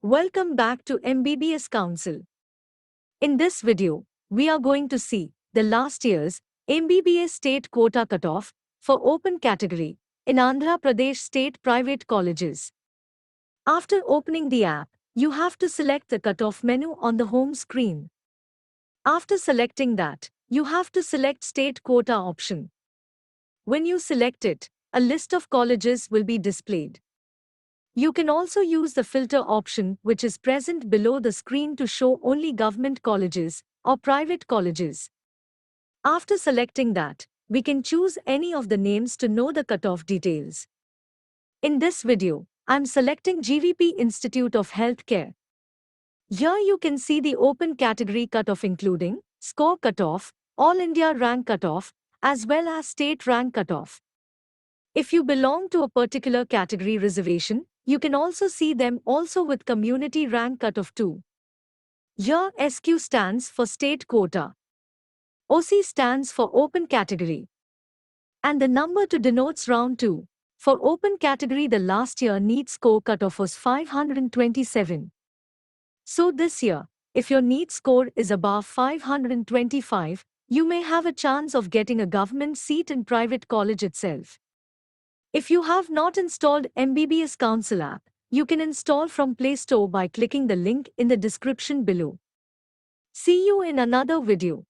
Welcome back to MBBS Council. In this video, we are going to see the last year's MBBS state quota cutoff for open category in Andhra Pradesh State private colleges. After opening the app, you have to select the cutoff menu on the home screen. After selecting that, you have to select state quota option. When you select it, a list of colleges will be displayed. You can also use the filter option which is present below the screen to show only government colleges or private colleges. After selecting that, we can choose any of the names to know the cutoff details. In this video, I'm selecting GVP Institute of Healthcare. Here you can see the open category cutoff including score cutoff, All India rank cutoff, as well as state rank cutoff. If you belong to a particular category reservation, you can also see them also with community rank cutoff too. Here SQ stands for state quota. OC stands for open category. And the number to denotes round 2. For open category the last year NEET score cutoff was 527. So this year, if your NEET score is above 525, you may have a chance of getting a government seat in private college itself. If you have not installed MBBSCouncil app, you can install from Play Store by clicking the link in the description below. See you in another video.